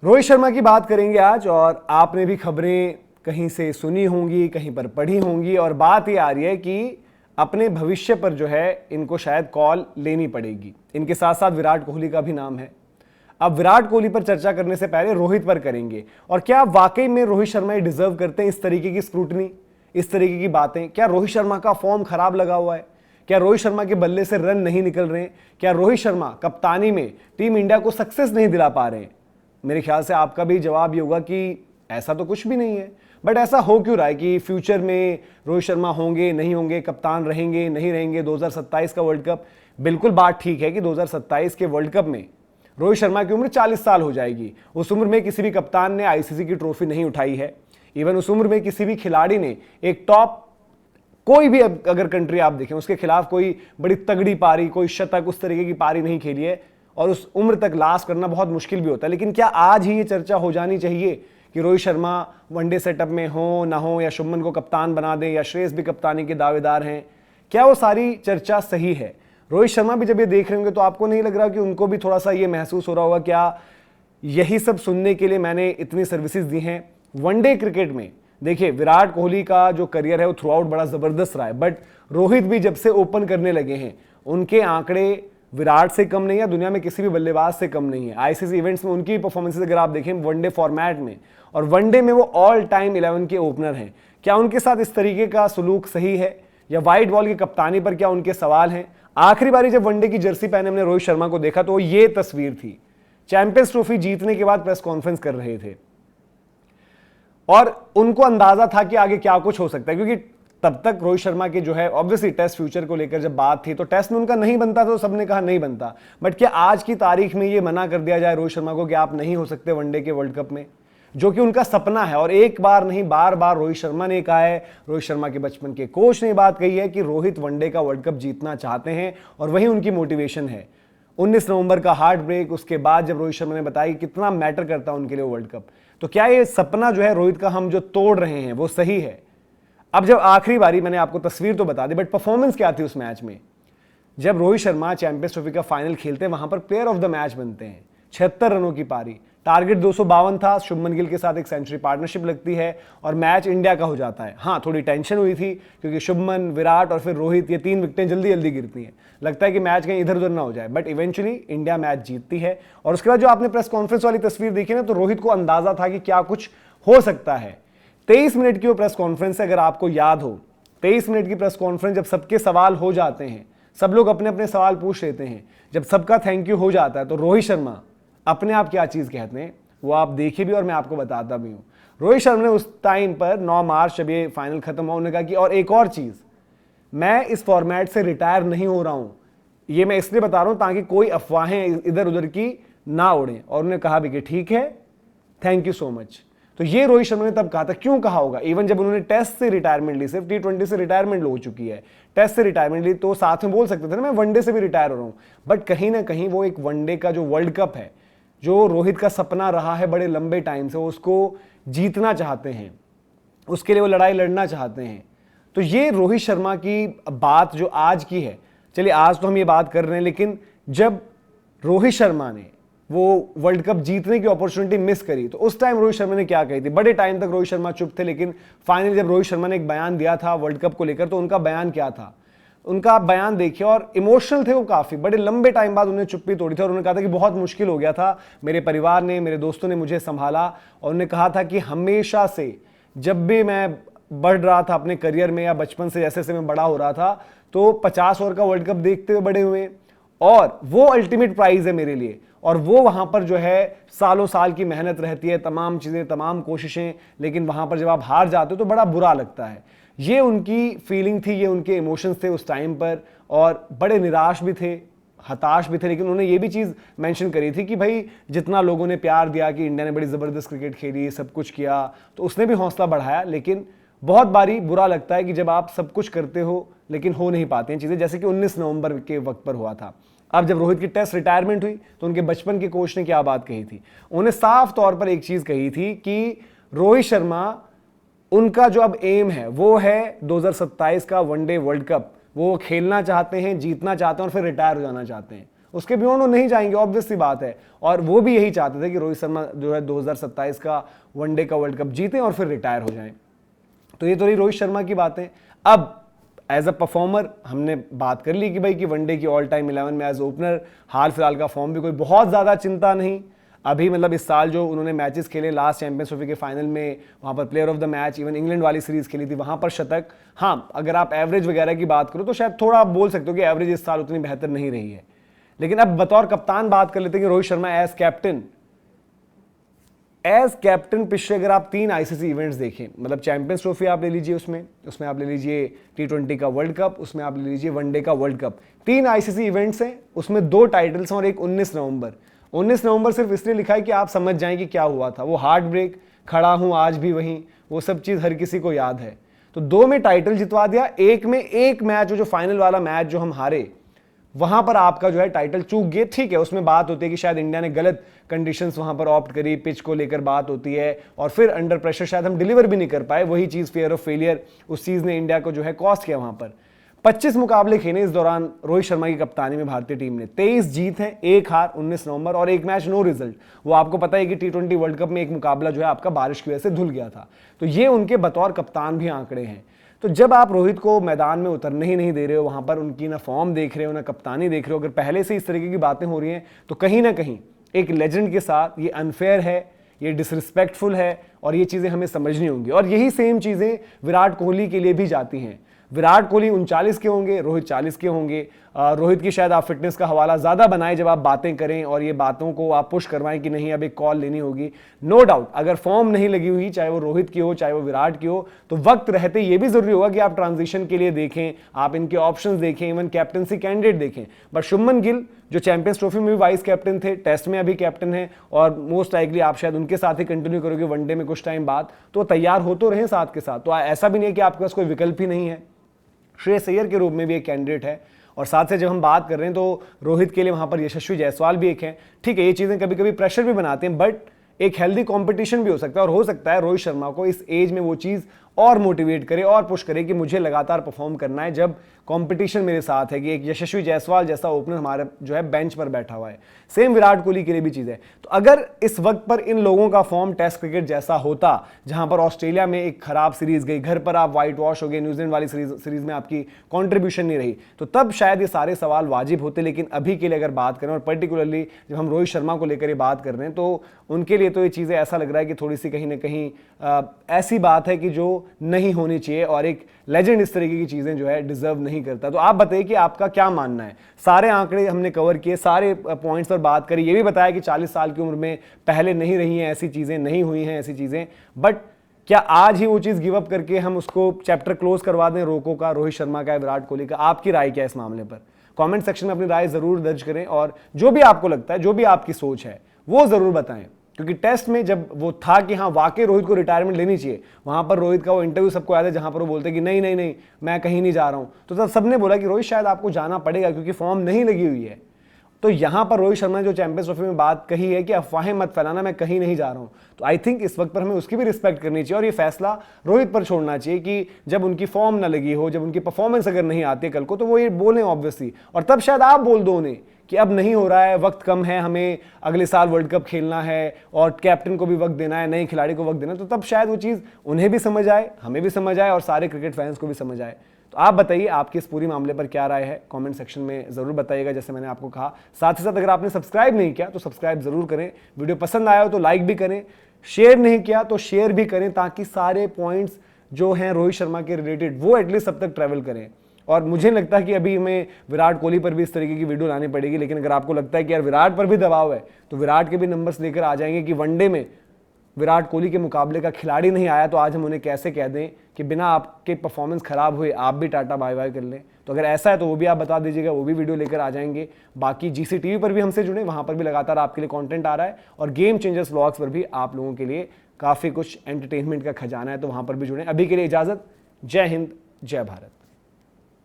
रोहित शर्मा की बात करेंगे आज, और आपने भी खबरें कहीं से सुनी होंगी, कहीं पर पढ़ी होंगी, और बात ये आ रही है कि अपने भविष्य पर जो है इनको शायद कॉल लेनी पड़ेगी। इनके साथ साथ विराट कोहली का भी नाम है। अब विराट कोहली पर चर्चा करने से पहले रोहित पर करेंगे। और क्या वाकई में रोहित शर्मा डिजर्व करते हैं इस तरीके की स्क्रूटनी, इस तरीके की बातें? क्या रोहित शर्मा का फॉर्म खराब लगा हुआ है? क्या रोहित शर्मा के बल्ले से रन नहीं निकल रहे हैं? क्या रोहित शर्मा कप्तानी में टीम इंडिया को सक्सेस नहीं दिला पा रहे हैं? मेरे ख्याल से आपका भी जवाब ये होगा कि ऐसा तो कुछ भी नहीं है। बट ऐसा हो क्यों रहा है कि फ्यूचर में रोहित शर्मा होंगे, नहीं होंगे, कप्तान रहेंगे, नहीं रहेंगे? 2027 का वर्ल्ड कप, बिल्कुल बात ठीक है कि 2027 के वर्ल्ड कप में रोहित शर्मा की उम्र 40 साल हो जाएगी। उस उम्र में किसी भी कप्तान ने आईसीसी की ट्रॉफी नहीं उठाई है। इवन उस उम्र में किसी भी खिलाड़ी ने एक टॉप, कोई भी अगर कंट्री आप देखें, उसके खिलाफ कोई बड़ी तगड़ी पारी, कोई शतक, उस तरीके की पारी नहीं खेली है। और उस उम्र तक लास्ट करना बहुत मुश्किल भी होता है। लेकिन क्या आज ही ये चर्चा हो जानी चाहिए कि रोहित शर्मा वनडे सेटअप में हो ना हो, या शुभमन को कप्तान बना दें, या श्रेयस भी कप्तानी के दावेदार हैं? क्या वो सारी चर्चा सही है? रोहित शर्मा भी जब ये देख रहे होंगे तो आपको नहीं लग रहा कि उनको भी थोड़ा सा ये महसूस हो रहा होगा, क्या यही सब सुनने के लिए मैंने इतनी सर्विसेज दी हैं? वनडे क्रिकेट में देखिए, विराट कोहली का जो करियर है वो थ्रू आउट बड़ा जबरदस्त रहा है। बट रोहित भी जब से ओपन करने लगे हैं, उनके आंकड़े विराट से कम नहीं है, दुनिया में किसी भी बल्लेबाज से कम नहीं है। आईसीसी इवेंट्स में उनकी परफॉर्मेंसेस अगर आप देखें वनडे फॉर्मेट में, और वनडे में वो ऑल टाइम 11 के ओपनर हैं। क्या उनके साथ इस तरीके का सलूक सही है, या वाइट बॉल की कप्तानी पर क्या उनके सवाल हैं? आखिरी बारी जब वनडे की जर्सी पहने हमने रोहित शर्मा को देखा तो ये तस्वीर थी। चैंपियंस ट्रॉफी जीतने के बाद प्रेस कॉन्फ्रेंस कर रहे थे, और उनको अंदाजा था कि आगे क्या कुछ हो सकता है, क्योंकि तब तक रोहित शर्मा के जो है ऑब्वियसली टेस्ट फ्यूचर को लेकर जब बात थी तो टेस्ट में उनका नहीं बनता था, तो सबने कहा नहीं बनता। बट क्या आज की तारीख में ये मना कर दिया जाए रोहित शर्मा को कि आप नहीं हो सकते वनडे के वर्ल्ड कप में, जो कि उनका सपना है? और एक बार नहीं, बार बार रोहित शर्मा ने कहा है, रोहित शर्मा के बचपन के कोच ने बात कही है कि रोहित वनडे का वर्ल्ड कप जीतना चाहते हैं, और वही उनकी मोटिवेशन है। 19 नवंबर का हार्ट ब्रेक, उसके बाद जब रोहित शर्मा ने बताया कि कितना मैटर करता है उनके लिए वर्ल्ड कप, तो क्या ये सपना जो है रोहित का हम जो तोड़ रहे हैं वो सही है? अब जब आखिरी बारी, मैंने आपको तस्वीर तो बता दी, बट परफॉर्मेंस क्या थी उस मैच में? जब रोहित शर्मा चैंपियंस ट्रॉफी का फाइनल खेलते हैं, वहां पर प्लेयर ऑफ द मैच बनते हैं। 76 रनों की पारी, टारगेट 252 था। शुभमन गिल के साथ एक सेंचुरी पार्टनरशिप लगती है और मैच इंडिया का हो जाता है। हाँ, थोड़ी टेंशन हुई थी क्योंकि शुभमन, विराट और फिर रोहित, ये 3 विकेटें जल्दी जल्दी गिरती हैं। लगता है कि मैच कहीं इधर उधर ना हो जाए, बट इवेंचुअली इंडिया मैच जीतती है। और उसके बाद जो आपने प्रेस कॉन्फ्रेंस वाली तस्वीर देखी ना, तो रोहित को अंदाजा था कि क्या कुछ हो सकता है। 23 मिनट की वो प्रेस कॉन्फ्रेंस है, अगर आपको याद हो, 23 मिनट की प्रेस कॉन्फ्रेंस, जब सबके सवाल हो जाते हैं, सब लोग अपने अपने सवाल पूछ लेते हैं, जब सबका थैंक यू हो जाता है, तो रोहित शर्मा अपने आप क्या चीज कहते हैं वो आप देखिए भी, और मैं आपको बताता भी हूं। रोहित शर्मा ने उस टाइम पर 9 मार्च जब ये फाइनल खत्म हुआ, उन्होंने कहा कि और एक और चीज, मैं इस फॉर्मेट से रिटायर नहीं हो रहा हूं। ये मैं इसलिए बता रहा हूं ताकि कोई अफवाहें इधर उधर की ना उड़ें। और उन्होंने कहा भी कि ठीक है, थैंक यू सो मच। तो ये रोहित शर्मा ने तब कहा था। क्यों कहा होगा? इवन जब उन्होंने टेस्ट से रिटायरमेंट ली, सिर्फ T20 से रिटायरमेंट हो चुकी है, टेस्ट से रिटायरमेंट ली, तो साथ में बोल सकते थे ना मैं वनडे से भी रिटायर हो रहा हूं। बट कहीं ना कहीं वो एक वनडे का जो वर्ल्ड कप है, जो रोहित का सपना रहा है बड़े लंबे टाइम से, उसको जीतना चाहते हैं, उसके लिए वो लड़ाई लड़ना चाहते हैं। तो ये रोहित शर्मा की बात जो आज की है, चलिए आज तो हम ये बात कर रहे हैं, लेकिन जब रोहित शर्मा ने वो वर्ल्ड कप जीतने की अपॉर्चुनिटी मिस करी, तो उस टाइम रोहित शर्मा ने क्या कही थी? बड़े टाइम तक रोहित शर्मा चुप थे, लेकिन फाइनली जब रोहित शर्मा ने एक बयान दिया था वर्ल्ड कप को लेकर, तो उनका बयान क्या था? उनका आप बयान देखिए, और इमोशनल थे वो काफी। बड़े लंबे टाइम बाद उन्होंने चुप्पी तोड़ी थी, और उन्होंने कहा था कि बहुत मुश्किल हो गया था, मेरे परिवार ने, मेरे दोस्तों ने मुझे संभाला। और उन्होंने कहा था कि हमेशा से जब भी मैं बढ़ रहा था अपने करियर में, या बचपन से जैसे मैं बड़ा हो रहा था, तो 50 ओवर का वर्ल्ड कप देखते हुए बड़े हुए, और वो अल्टीमेट प्राइज है मेरे लिए। और वो वहां पर जो है सालों साल की मेहनत रहती है, तमाम चीजें, तमाम कोशिशें, लेकिन वहां पर जब आप हार जाते हो तो बड़ा बुरा लगता है। ये उनकी फीलिंग थी, ये उनके इमोशंस थे उस टाइम पर, और बड़े निराश भी थे, हताश भी थे। लेकिन उन्होंने ये भी चीज मेंशन करी थी कि भाई जितना लोगों ने प्यार दिया, कि इंडिया ने बड़ी जबरदस्त क्रिकेट खेली, सब कुछ किया, तो उसने भी हौसला बढ़ाया। लेकिन बहुत बारी बुरा लगता है कि जब आप सब कुछ करते हो लेकिन हो नहीं पाती हैं चीजें, जैसे कि 19 नवंबर के वक्त पर हुआ था। अब जब रोहित की टेस्ट रिटायरमेंट हुई, तो उनके बचपन के कोच ने क्या बात कही थी? उन्हें साफ तौर पर एक चीज कही थी कि रोहित शर्मा, उनका जो अब एम है वो है 2027 का वनडे वर्ल्ड कप। वो खेलना चाहते हैं, जीतना चाहते हैं, और फिर रिटायर हो जाना चाहते हैं। उसके बियॉन्ड वो नहीं जाएंगे, ऑब्वियस सी बात है। और वो भी यही चाहते थे कि रोहित शर्मा जो है 2027 का वनडे का वर्ल्ड कप जीतें और फिर रिटायर हो जाएं। तो ये तो रही रोहित शर्मा की बातें। अब एज अ परफॉर्मर हमने बात कर ली कि भाई कि वनडे की ऑल टाइम 11 में एज ओपनर हाल फिलहाल का फॉर्म भी कोई बहुत ज़्यादा चिंता नहीं। अभी मतलब इस साल जो उन्होंने मैचेस खेले, लास्ट चैंपियंस ट्रॉफी के फाइनल में वहाँ पर player of the match, even England वाली सीरीज खेली थी वहाँ पर शतक। हाँ, अगर आप एवरेज वगैरह की बात करो तो शायद थोड़ा आप बोल सकते हो कि एवरेज इस साल उतनी बेहतर नहीं रही है। लेकिन अब बतौर कप्तान बात कर लेते हैं कि रोहित शर्मा एज कैप्टन पिछले अगर आप 3 आईसीसी इवेंट्स देखें, मतलब चैंपियंस ट्रॉफी आप ले लीजिए, उसमें आप ले लीजिए T20 का वर्ल्ड कप, उसमें आप ले लीजिए वनडे का वर्ल्ड कप, 3 आईसीसी इवेंट्स हैं, उसमें 2 टाइटल्स हैं और एक 19 नवंबर सिर्फ इसलिए लिखा है कि आप समझ जाएं कि क्या हुआ था। वो हार्ट ब्रेक, खड़ा हूं आज भी वहीं, वो सब चीज़ हर किसी को याद है। तो 2 में टाइटल जितवा दिया, एक में एक मैच जो फाइनल वाला मैच जो हम हारे, वहां पर आपका जो है टाइटल चूक गए। ठीक है, उसमें बात होती है कि शायद इंडिया ने गलत कंडीशंस वहां पर ऑप्ट करी, पिच को लेकर बात होती है और फिर अंडर प्रेशर शायद हम डिलीवर भी नहीं कर पाए। वही चीज, फियर ऑफ फेलियर, उस चीज ने इंडिया को जो है कॉस्ट किया। वहां पर 25 मुकाबले खेले इस दौरान रोहित शर्मा की कप्तानी में भारतीय टीम ने, 23 जीत है, 1 हार 19 नवंबर और 1 मैच नो रिजल्ट। वो आपको पता है कि T20 वर्ल्ड कप में एक मुकाबला जो है आपका बारिश की वजह से धुल गया था। तो ये उनके बतौर कप्तान भी आंकड़े हैं। तो जब आप रोहित को मैदान में उतरने ही नहीं दे रहे हो, वहां पर उनकी ना फॉर्म देख रहे हो ना कप्तानी देख रहे हो, अगर पहले से इस तरीके की बातें हो रही हैं तो कहीं ना कहीं एक लेजेंड के साथ ये अनफेयर है, ये डिसरिस्पेक्टफुल है और ये चीजें हमें समझनी होंगी। और यही सेम चीजें विराट कोहली के लिए भी जाती हैं। विराट कोहली 39 के होंगे, रोहित 40 के होंगे। रोहित की शायद आप फिटनेस का हवाला ज्यादा बनाएं जब आप बातें करें और ये बातों को आप पुश करवाएं कि नहीं अब एक कॉल लेनी होगी। नो डाउट, अगर फॉर्म नहीं लगी हुई, चाहे वो रोहित की हो चाहे वो विराट की हो, तो वक्त रहते ये भी जरूरी होगा कि आप ट्रांजिशन के लिए देखें, आप इनके ऑप्शंस देखें, इवन कैप्टनसी कैंडिडेट देखें। बट शुभमन गिल जो चैंपियंस ट्रॉफी में भी वाइस कैप्टन थे, टेस्ट में अभी कैप्टन है और मोस्ट लाइकली आप शायद उनके साथ ही कंटिन्यू करोगे वनडे में कुछ टाइम बाद, तो तैयार हो तो रहे साथ के साथ। तो ऐसा भी नहीं है कि आपके पास कोई विकल्प ही नहीं है। श्रेयस अय्यर के रूप में भी एक कैंडिडेट है और साथ से जब हम बात कर रहे हैं तो रोहित के लिए वहां पर यशस्वी जायसवाल भी एक है। ठीक है, ये चीजें कभी कभी प्रेशर भी बनाते हैं, बट एक हेल्दी कंपटीशन भी हो सकता है और हो सकता है रोहित शर्मा को इस एज में वो चीज और मोटिवेट करे और पुश करे कि मुझे लगातार परफॉर्म करना है जब कंपटीशन मेरे साथ है, कि एक यशस्वी जायसवाल जैसा ओपनर हमारे जो है बेंच पर बैठा हुआ है। सेम विराट कोहली के लिए भी चीज है। तो अगर इस वक्त पर इन लोगों का फॉर्म टेस्ट क्रिकेट जैसा होता, जहां पर ऑस्ट्रेलिया में एक खराब सीरीज गई, घर पर आप व्हाइट वॉश हो गए, न्यूजीलैंड वाली सीरीज में आपकी कॉन्ट्रीब्यूशन नहीं रही, तो तब शायद ये सारे सवाल वाजिब होते। लेकिन अभी के लिए अगर बात करें और पर्टिकुलरली जब हम रोहित शर्मा को लेकर ये बात कर रहे हैं, तो उनके लिए तो ये चीजें ऐसा लग रहा है कि थोड़ी सी कहीं ना कहीं ऐसी बात है कि जो नहीं होनी चाहिए और एक लेजेंड इस तरीके की चीजें जो है डिजर्व नहीं करता। तो आप बताइए कि आपका क्या मानना है। सारे आंकड़े हमने कवर किए, सारे पॉइंट्स पर बात करी, ये भी बताया कि 40 साल की उम्र में पहले नहीं रही हैं ऐसी चीजें, नहीं हुई हैं ऐसी चीजें, बट क्या आज ही वो चीज गिव अप करके हम उसको चैप्टर क्लोज करवा दें, रोको का, रोहित शर्मा का, विराट कोहली का? आपकी राय क्या है इस मामले पर? कमेंट सेक्शन में अपनी राय जरूर दर्ज करें और जो भी आपको लगता है, जो भी आपकी सोच है, वो जरूर बताएं। क्योंकि टेस्ट में जब वो था कि हाँ वाकई रोहित को रिटायरमेंट लेनी चाहिए, वहां पर रोहित का वो इंटरव्यू सबको याद है जहां पर वो बोलते कि नहीं नहीं नहीं मैं कहीं नहीं जा रहा हूं, तो तब सबने बोला कि रोहित शायद आपको जाना पड़ेगा क्योंकि फॉर्म नहीं लगी हुई है। तो यहां पर रोहित शर्मा ने जो चैंपियंस ट्रॉफी में बात कही है कि अफवाहें मत फैलाना, मैं कहीं नहीं जा रहा हूं, तो आई थिंक इस वक्त पर हमें उसकी भी रिस्पेक्ट करनी चाहिए और ये फैसला रोहित पर छोड़ना चाहिए कि जब उनकी फॉर्म ना लगी हो, जब उनकी परफॉर्मेंस अगर नहीं आती कल को, तो वो ये बोलें ऑब्वियसली, और तब शायद आप बोल दो उन्हें कि अब नहीं हो रहा है, वक्त कम है, हमें अगले साल वर्ल्ड कप खेलना है और कैप्टन को भी वक्त देना है, नए खिलाड़ी को वक्त देना है। तो तब शायद वो चीज़ उन्हें भी समझ आए, हमें भी समझ आए और सारे क्रिकेट फैंस को भी समझ आए। तो आप बताइए आपकी इस पूरी मामले पर क्या राय है, कमेंट सेक्शन में जरूर बताइएगा, जैसे मैंने आपको कहा। साथ ही साथ अगर आपने सब्सक्राइब नहीं किया तो सब्सक्राइब जरूर करें, वीडियो पसंद आया हो तो लाइक भी करें, शेयर नहीं किया तो शेयर भी करें, ताकि सारे पॉइंट्स जो हैं रोहित शर्मा के रिलेटेड वो एटलीस्ट सब तक ट्रैवल करें। और मुझे लगता है कि अभी हमें विराट कोहली पर भी इस तरीके की वीडियो लानी पड़ेगी, लेकिन अगर आपको लगता है कि यार विराट पर भी दबाव है तो विराट के भी नंबर्स लेकर आ जाएंगे कि वनडे में विराट कोहली के मुकाबले का खिलाड़ी नहीं आया, तो आज हम उन्हें कैसे कह दें कि बिना आपके परफॉर्मेंस खराब हुए आप भी टाटा बाय बाय कर लें। तो अगर ऐसा है तो वो भी आप बता दीजिएगा, वो भी वीडियो लेकर आ जाएंगे। बाकी GC TV पर भी हमसे जुड़े, वहां पर भी लगातार आपके लिए कंटेंट आ रहा है और गेम चेंजर्स व्लॉग्स पर भी आप लोगों के लिए काफ़ी कुछ एंटरटेनमेंट का खजाना है, तो वहां पर भी जुड़े। अभी के लिए इजाज़त, जय हिंद, जय भारत।